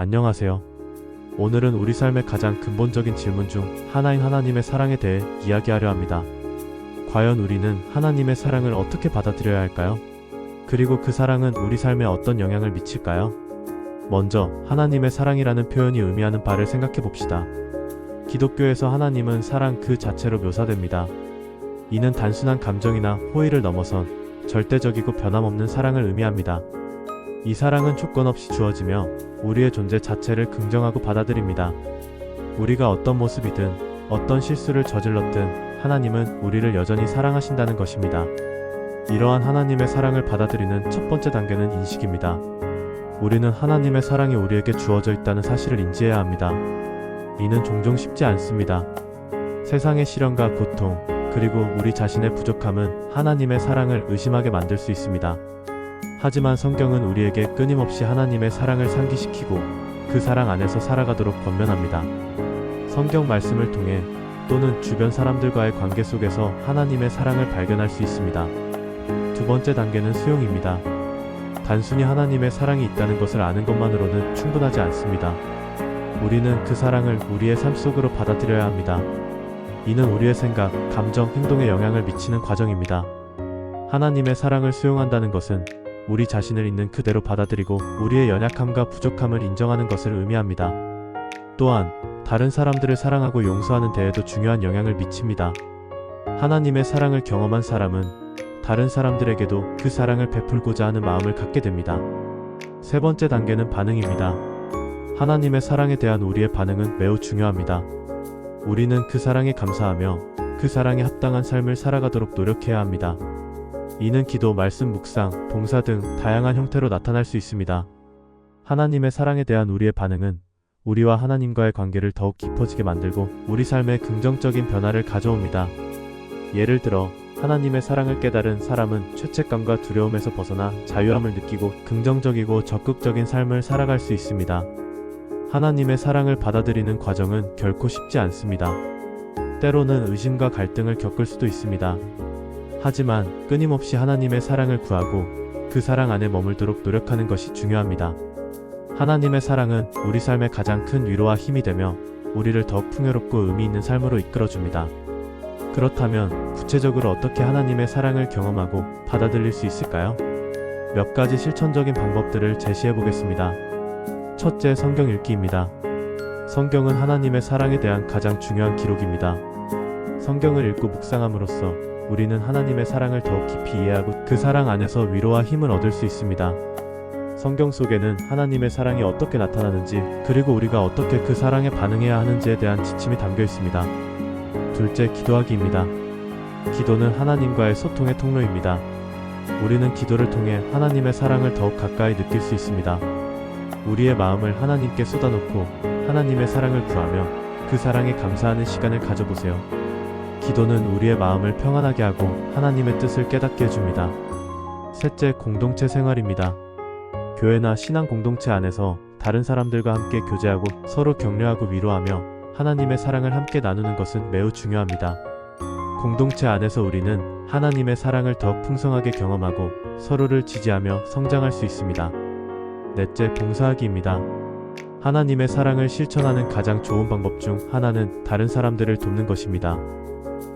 안녕하세요. 오늘은 우리 삶의 가장 근본적인 질문 중 하나인 하나님의 사랑에 대해 이야기하려 합니다. 과연 우리는 하나님의 사랑을 어떻게 받아들여야 할까요? 그리고 그 사랑은 우리 삶에 어떤 영향을 미칠까요? 먼저 하나님의 사랑이라는 표현이 의미하는 바를 생각해 봅시다. 기독교에서 하나님은 사랑 그 자체로 묘사됩니다. 이는 단순한 감정이나 호의를 넘어선 절대적이고 변함없는 사랑을 의미합니다. 이 사랑은 조건 없이 주어지며 우리의 존재 자체를 긍정하고 받아들입니다. 우리가 어떤 모습이든 어떤 실수를 저질렀든 하나님은 우리를 여전히 사랑하신다는 것입니다. 이러한 하나님의 사랑을 받아들이는 첫 번째 단계는 인식입니다. 우리는 하나님의 사랑이 우리에게 주어져 있다는 사실을 인지해야 합니다. 이는 종종 쉽지 않습니다. 세상의 시련과 고통, 그리고 우리 자신의 부족함은 하나님의 사랑을 의심하게 만들 수 있습니다. 하지만 성경은 우리에게 끊임없이 하나님의 사랑을 상기시키고 그 사랑 안에서 살아가도록 권면합니다. 성경 말씀을 통해 또는 주변 사람들과의 관계 속에서 하나님의 사랑을 발견할 수 있습니다. 두 번째 단계는 수용입니다. 단순히 하나님의 사랑이 있다는 것을 아는 것만으로는 충분하지 않습니다. 우리는 그 사랑을 우리의 삶 속으로 받아들여야 합니다. 이는 우리의 생각, 감정, 행동에 영향을 미치는 과정입니다. 하나님의 사랑을 수용한다는 것은 우리 자신을 있는 그대로 받아들이고 우리의 연약함과 부족함을 인정하는 것을 의미합니다. 또한 다른 사람들을 사랑하고 용서하는 데에도 중요한 영향을 미칩니다. 하나님의 사랑을 경험한 사람은 다른 사람들에게도 그 사랑을 베풀고자 하는 마음을 갖게 됩니다. 세 번째 단계는 반응입니다. 하나님의 사랑에 대한 우리의 반응은 매우 중요합니다. 우리는 그 사랑에 감사하며 그 사랑에 합당한 삶을 살아가도록 노력해야 합니다. 이는 기도, 말씀, 묵상, 봉사 등 다양한 형태로 나타날 수 있습니다. 하나님의 사랑에 대한 우리의 반응은 우리와 하나님과의 관계를 더욱 깊어지게 만들고 우리 삶에 긍정적인 변화를 가져옵니다. 예를 들어 하나님의 사랑을 깨달은 사람은 죄책감과 두려움에서 벗어나 자유함을 느끼고 긍정적이고 적극적인 삶을 살아갈 수 있습니다. 하나님의 사랑을 받아들이는 과정은 결코 쉽지 않습니다. 때로는 의심과 갈등을 겪을 수도 있습니다. 하지만 끊임없이 하나님의 사랑을 구하고 그 사랑 안에 머물도록 노력하는 것이 중요합니다. 하나님의 사랑은 우리 삶의 가장 큰 위로와 힘이 되며 우리를 더욱 풍요롭고 의미 있는 삶으로 이끌어줍니다. 그렇다면 구체적으로 어떻게 하나님의 사랑을 경험하고 받아들일 수 있을까요? 몇 가지 실천적인 방법들을 제시해 보겠습니다. 첫째, 성경 읽기입니다. 성경은 하나님의 사랑에 대한 가장 중요한 기록입니다. 성경을 읽고 묵상함으로써 우리는 하나님의 사랑을 더욱 깊이 이해하고 그 사랑 안에서 위로와 힘을 얻을 수 있습니다. 성경 속에는 하나님의 사랑이 어떻게 나타나는지, 그리고 우리가 어떻게 그 사랑에 반응해야 하는지에 대한 지침이 담겨 있습니다. 둘째, 기도하기입니다. 기도는 하나님과의 소통의 통로입니다. 우리는 기도를 통해 하나님의 사랑을 더욱 가까이 느낄 수 있습니다. 우리의 마음을 하나님께 쏟아놓고 하나님의 사랑을 구하며 그 사랑에 감사하는 시간을 가져보세요. 기도는 우리의 마음을 평안하게 하고 하나님의 뜻을 깨닫게 해줍니다. 셋째, 공동체 생활입니다. 교회나 신앙 공동체 안에서 다른 사람들과 함께 교제하고 서로 격려하고 위로하며 하나님의 사랑을 함께 나누는 것은 매우 중요합니다. 공동체 안에서 우리는 하나님의 사랑을 더욱 풍성하게 경험하고 서로를 지지하며 성장할 수 있습니다. 넷째, 봉사하기입니다. 하나님의 사랑을 실천하는 가장 좋은 방법 중 하나는 다른 사람들을 돕는 것입니다.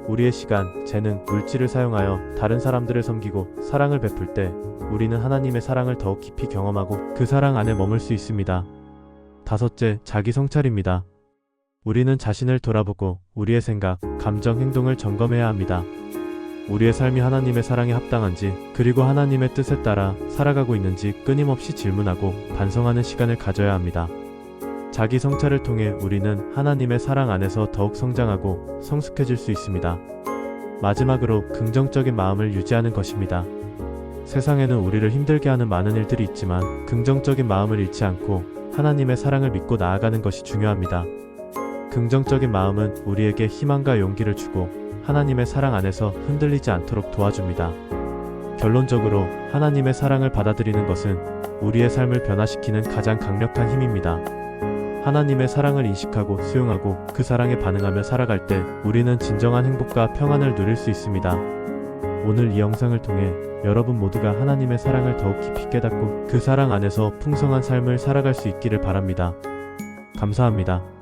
우리의 시간, 재능, 물질을 사용하여 다른 사람들을 섬기고 사랑을 베풀 때 우리는 하나님의 사랑을 더욱 깊이 경험하고 그 사랑 안에 머물 수 있습니다. 다섯째, 자기 성찰입니다. 우리는 자신을 돌아보고 우리의 생각, 감정, 행동을 점검해야 합니다. 우리의 삶이 하나님의 사랑에 합당한지, 그리고 하나님의 뜻에 따라 살아가고 있는지 끊임없이 질문하고 반성하는 시간을 가져야 합니다. 자기 성찰을 통해 우리는 하나님의 사랑 안에서 더욱 성장하고 성숙해질 수 있습니다. 마지막으로 긍정적인 마음을 유지하는 것입니다. 세상에는 우리를 힘들게 하는 많은 일들이 있지만 긍정적인 마음을 잃지 않고 하나님의 사랑을 믿고 나아가는 것이 중요합니다. 긍정적인 마음은 우리에게 희망과 용기를 주고 하나님의 사랑 안에서 흔들리지 않도록 도와줍니다. 결론적으로 하나님의 사랑을 받아들이는 것은 우리의 삶을 변화시키는 가장 강력한 힘입니다. 하나님의 사랑을 인식하고 수용하고 그 사랑에 반응하며 살아갈 때 우리는 진정한 행복과 평안을 누릴 수 있습니다. 오늘 이 영상을 통해 여러분 모두가 하나님의 사랑을 더욱 깊이 깨닫고 그 사랑 안에서 풍성한 삶을 살아갈 수 있기를 바랍니다. 감사합니다.